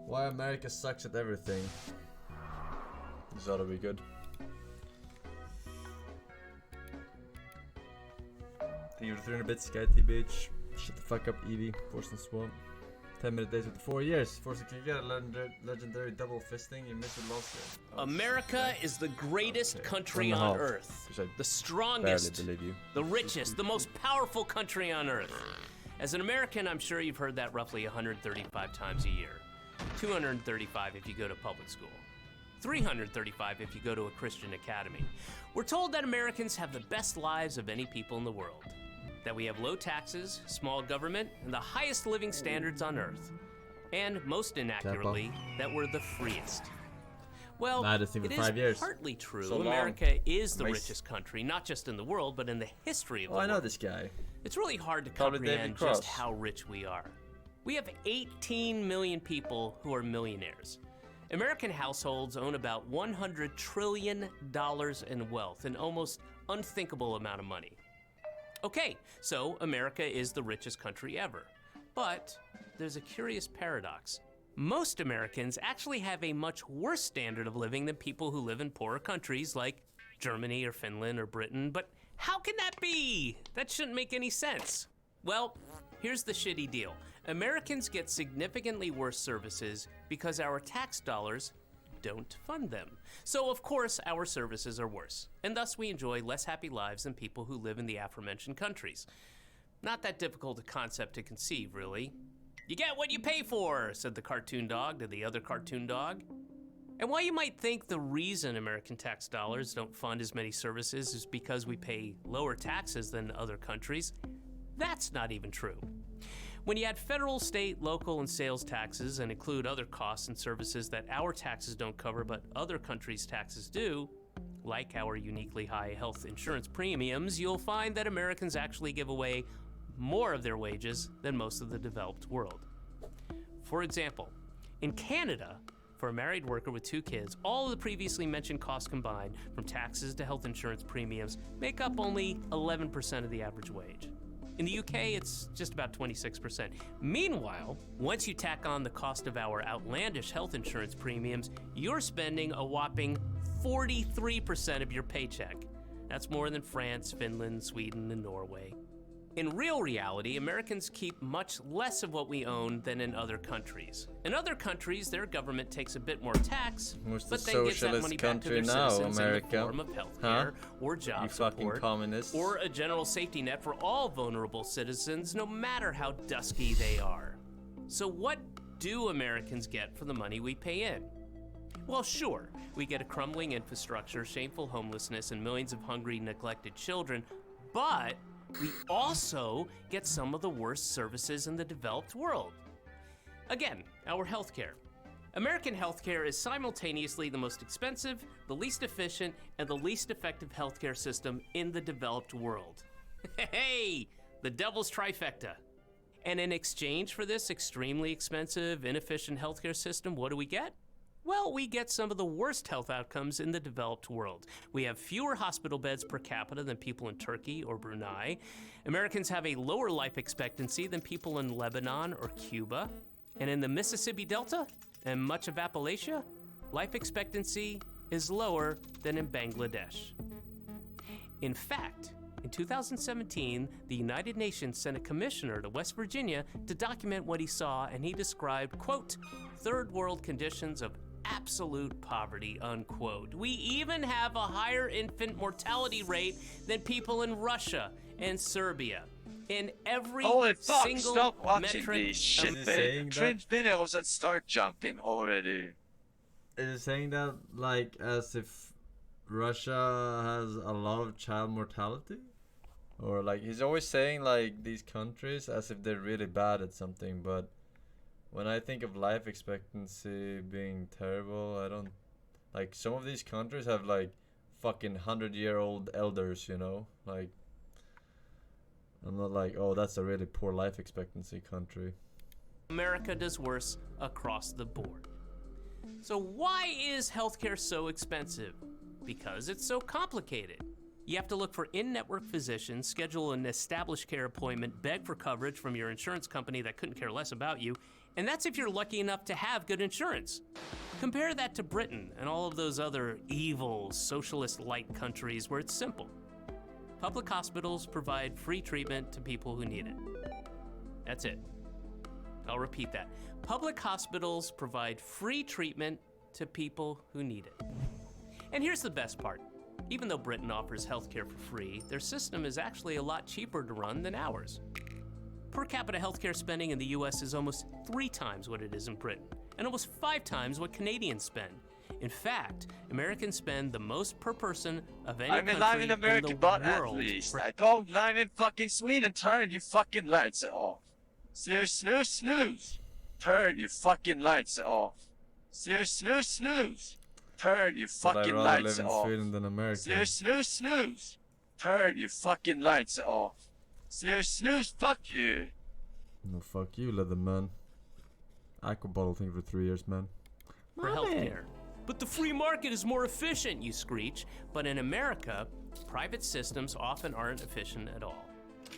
Why America sucks at everything. This ought to be good. Thank you for 300 bits, SkyT bitch. Shut the fuck up, Evie. Forsen Swamp. 10-minute days with 4 years. Forsen can get a legendary double fisting. You missed it last year. Oh, America is the greatest country on earth. The strongest, the richest, the most powerful country on earth. As an American, I'm sure you've heard that roughly 135 times a year. 235 if you go to public school. 335 if you go to a Christian academy. We're told that Americans have the best lives of any people in the world. That we have low taxes, small government, and the highest living standards on earth. And most inaccurately, that we're the freest. Well, it is partly true. America is the richest country, not just in the world, but in the history of the world. I know this guy. It's really hard to comprehend just how rich we are. We have 18 million people who are millionaires. American households own about $100 trillion in wealth, an almost unthinkable amount of money. Okay, so America is the richest country ever. But there's a curious paradox. Most Americans actually have a much worse standard of living than people who live in poorer countries like Germany or Finland or Britain. But how can that be? That shouldn't make any sense. Well, here's the shitty deal. Americans get significantly worse services because our tax dollars don't fund them. So of course our services are worse, and thus we enjoy less happy lives than people who live in the aforementioned countries. Not that difficult a concept to conceive, really. You get what you pay for, said the cartoon dog to the other cartoon dog. And while you might think the reason American tax dollars don't fund as many services is because we pay lower taxes than other countries, that's not even true. When you add federal, state, local, and sales taxes and include other costs and services that our taxes don't cover but other countries' taxes do, like our uniquely high health insurance premiums, you'll find that Americans actually give away more of their wages than most of the developed world. For example, in Canada, for a married worker with 2 kids, all of the previously mentioned costs combined, from taxes to health insurance premiums, make up only 11% of the average wage. In the UK, it's just about 26%. Meanwhile, once you tack on the cost of our outlandish health insurance premiums, you're spending a whopping 43% of your paycheck. That's more than France, Finland, Sweden, and Norway. In real reality, Americans keep much less of what we own than in other countries. In other countries, their government takes a bit more tax, but then gives that money back to their citizens in the form of healthcare, or job support, or a general safety net for all vulnerable citizens, no matter how dusky they are. So what do Americans get for the money we pay in? Well, sure, we get a crumbling infrastructure, shameful homelessness, and millions of hungry, neglected children, but we also get some of the worst services in the developed world. Again, our healthcare. American healthcare is simultaneously the most expensive, the least efficient, and the least effective healthcare system in the developed world. Hey, the devil's trifecta. And in exchange for this extremely expensive, inefficient healthcare system, what do we get? Well, we get some of the worst health outcomes in the developed world. We have fewer hospital beds per capita than people in Turkey or Brunei. Americans have a lower life expectancy than people in Lebanon or Cuba. And in the Mississippi Delta and much of Appalachia, life expectancy is lower than in Bangladesh. In fact, in 2017, the United Nations sent a commissioner to West Virginia to document what he saw, and he described, quote, third world conditions of absolute poverty, unquote. We even have a higher infant mortality rate than people in Russia and Serbia. In every single stop watching metric. These shit. Transmitters and start jumping already. Is it saying that like as if Russia has a lot of child mortality? Or like he's always saying like these countries as if they're really bad at something, but when I think of life expectancy being terrible, I don't like some of these countries have like fucking 100-year-old elders, you know? Like I'm not like, oh, that's a really poor life expectancy country. America does worse across the board. So why is healthcare so expensive? Because it's so complicated. You have to look for in-network physicians, schedule an established care appointment, beg for coverage from your insurance company that couldn't care less about you, And that's if you're lucky enough to have good insurance. Compare that to Britain and all of those other evil, socialist-like countries where it's simple. Public hospitals provide free treatment to people who need it. That's it. I'll repeat that. Public hospitals provide free treatment to people who need it. And here's the best part. Even though Britain offers healthcare for free, their system is actually a lot cheaper to run than ours. Per capita healthcare spending in the US is almost 3 times what it is in Britain, and almost 5 times what Canadians spend. In fact, Americans spend the most per person of any country in America, in the but world. at least I don't line in fucking Sweden. Turn your fucking lights off. Snooze. Turn your fucking lights off. Snooze. Turn your fucking I'd rather lights live in off. Sweden than America. Snooze. Turn your fucking lights off. Snooze, fuck you. No, fuck you, Leatherman. Aqua bottle thing for 3 years, man. For healthcare. But the free market is more efficient, you screech. But in America, private systems often aren't efficient at all.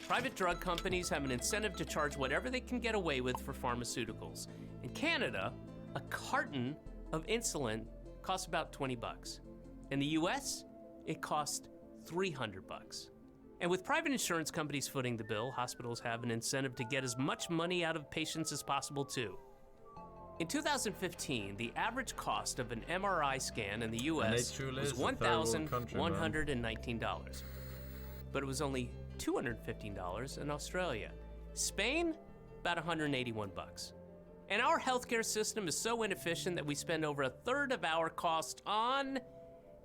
Private drug companies have an incentive to charge whatever they can get away with for pharmaceuticals. In Canada, a carton of insulin costs about $20. In the US, it costs $300. And with private insurance companies footing the bill, hospitals have an incentive to get as much money out of patients as possible too. In 2015, the average cost of an MRI scan in the US was $1,119. But it was only $215 in Australia. Spain, about $181. And our healthcare system is so inefficient that we spend over 1/3 of our cost on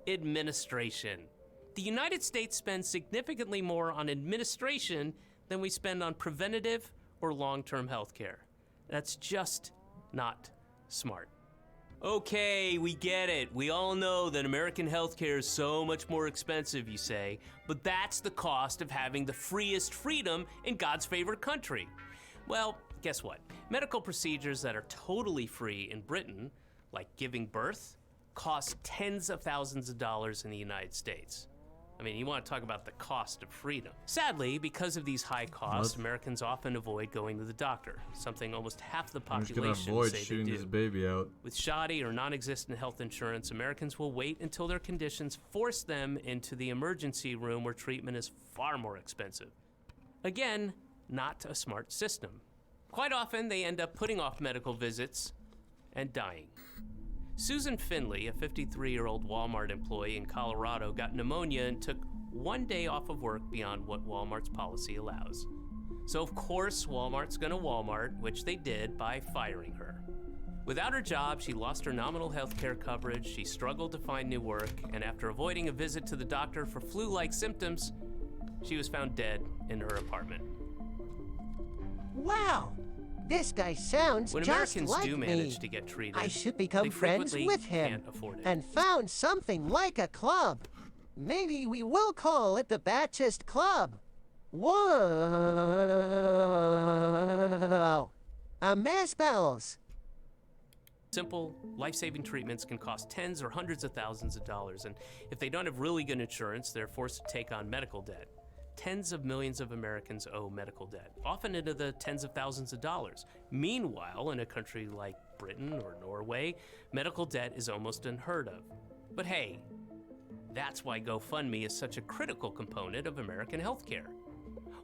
administration. The United States spends significantly more on administration than we spend on preventative or long-term healthcare. That's just not smart. Okay, we get it. We all know that American healthcare is so much more expensive, you say, but that's the cost of having the freest freedom in God's favorite country. Well, guess what? Medical procedures that are totally free in Britain, like giving birth, cost tens of thousands of dollars in the United States. I mean, you want to talk about the cost of freedom. Sadly, because of these high costs, Americans often avoid going to the doctor, something almost half the population I'm just gonna avoid say shooting they do. this baby out. With shoddy or non-existent health insurance, Americans will wait until their conditions force them into the emergency room where treatment is far more expensive. Again, not a smart system. Quite often, they end up putting off medical visits and dying. Susan Finley, a 53-year-old Walmart employee in Colorado, got pneumonia and took 1 day off of work beyond what Walmart's policy allows. So of course, Walmart's gonna Walmart, which they did by firing her. Without her job, she lost her nominal health care coverage, she struggled to find new work, and after avoiding a visit to the doctor for flu-like symptoms, she was found dead in her apartment. Wow! This guy sounds When just Americans like do me. manage to get treated, I should become they friends frequently with him can't afford it. and found something like a club. Maybe we will call it the Baptist Club. Whoa! Amass bells. Simple, life-saving treatments can cost tens or hundreds of thousands of dollars, and if they don't have really good insurance, they're forced to take on medical debt. Tens of millions of Americans owe medical debt, often into the tens of thousands of dollars. Meanwhile, in a country like Britain or Norway, medical debt is almost unheard of. But hey, that's why GoFundMe is such a critical component of American healthcare.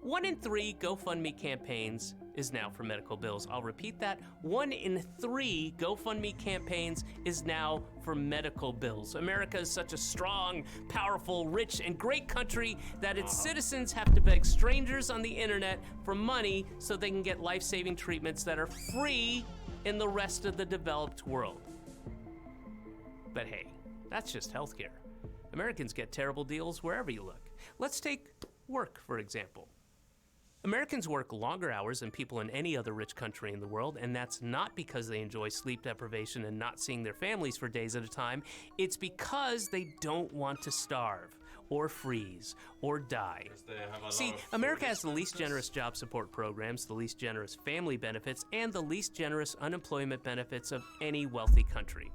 1 in 3 GoFundMe campaigns is now for medical bills. I'll repeat that. 1 in 3 GoFundMe campaigns is now for medical bills. America is such a strong, powerful, rich, and great country that its citizens have to beg strangers on the internet for money so they can get life-saving treatments that are free in the rest of the developed world. But hey, that's just healthcare. Americans get terrible deals wherever you look. Let's take work, for example. Americans work longer hours than people in any other rich country in the world, and that's not because they enjoy sleep deprivation and not seeing their families for days at a time. It's because they don't want to starve, or freeze, or die. See, America has the least generous job support programs, the least generous family benefits, and the least generous unemployment benefits of any wealthy country.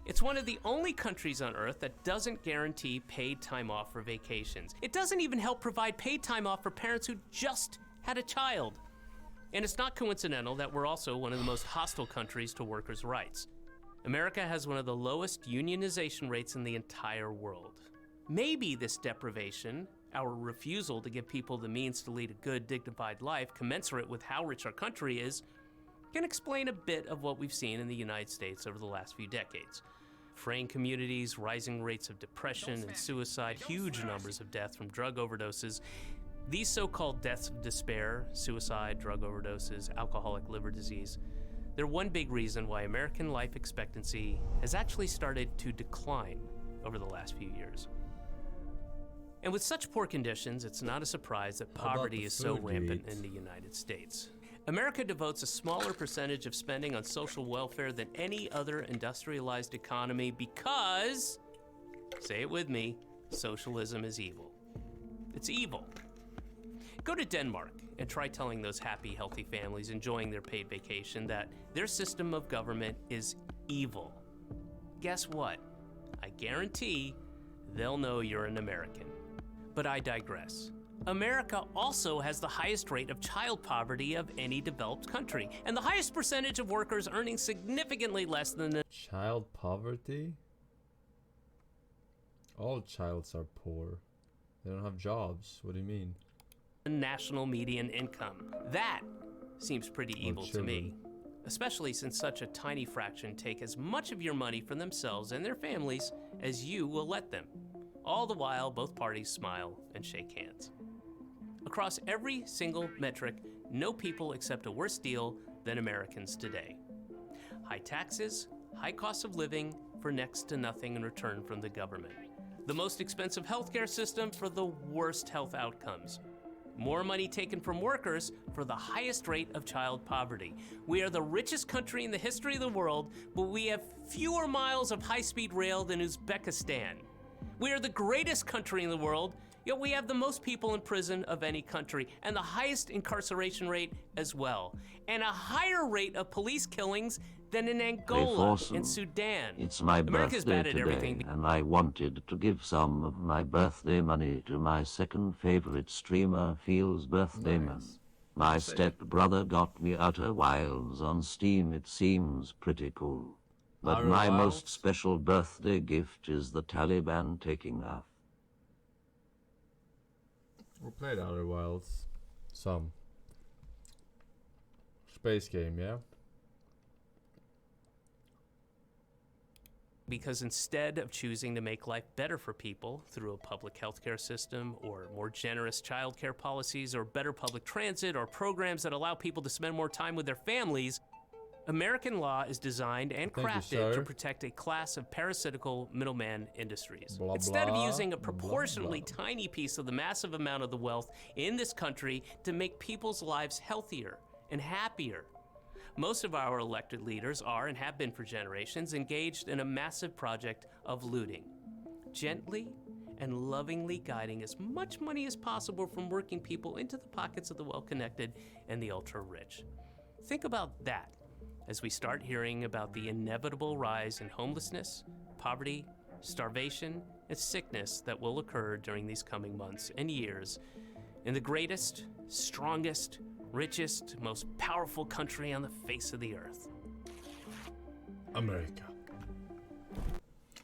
It's one of the only countries on Earth that doesn't guarantee paid time off for vacations. It doesn't even help provide paid time off for parents who just had a child. And it's not coincidental that we're also one of the most hostile countries to workers' rights. America has one of the lowest unionization rates in the entire world. Maybe this deprivation, our refusal to give people the means to lead a good, dignified life commensurate with how rich our country is, can explain a bit of what we've seen in the United States over the last few decades. Fraying communities, rising rates of depression and suicide, huge numbers of deaths from drug overdoses. These so-called deaths of despair, suicide, drug overdoses, alcoholic liver disease, they're one big reason why American life expectancy has actually started to decline over the last few years. And with such poor conditions, it's not a surprise that poverty is so rampant in the United States. America devotes a smaller percentage of spending on social welfare than any other industrialized economy because, say it with me, socialism is evil. It's evil. Go to Denmark and try telling those happy, healthy families enjoying their paid vacation that their system of government is evil. Guess what? I guarantee they'll know you're an American. But I digress. America also has the highest rate of child poverty of any developed country, and the highest percentage of workers earning significantly less than the child poverty? All childs are poor. They don't have jobs. What do you mean? national median income. That seems pretty evil to me, especially since such a tiny fraction take as much of your money for themselves and their families as you will let them. All the while, both parties smile and shake hands. Across every single metric, no people accept a worse deal than Americans today. High taxes, high cost of living for next to nothing in return from the government. The most expensive healthcare system for the worst health outcomes. More money taken from workers for the highest rate of child poverty. We are the richest country in the history of the world, but we have fewer miles of high-speed rail than Uzbekistan. We are the greatest country in the world, yet we have the most people in prison of any country, and the highest incarceration rate as well, and a higher rate of police killings than in Angola and Sudan. It's my America's birthday bad at everything. today, and I wanted to give some of my birthday money to my second favorite streamer, Feels Birthday Man. My stepbrother got me Outer Wilds on Steam. It seems pretty cool. But Outer my Wilds? most special birthday gift is the Taliban taking off. We played Outer Wilds. Some. Space game, yeah? Because instead of choosing to make life better for people through a public healthcare system or more generous childcare policies or better public transit or programs that allow people to spend more time with their families, American law is designed and crafted to protect a class of parasitical middleman industries. Blah, Instead blah, of using a blah, proportionately blah. tiny piece of the massive amount of the wealth in this country to make people's lives healthier and happier. Most of our elected leaders are, and have been for generations, engaged in a massive project of looting, gently and lovingly guiding as much money as possible from working people into the pockets of the well-connected and the ultra-rich. Think about that as we start hearing about the inevitable rise in homelessness, poverty, starvation, and sickness that will occur during these coming months and years in the greatest, strongest, richest, most powerful country on the face of the earth. America.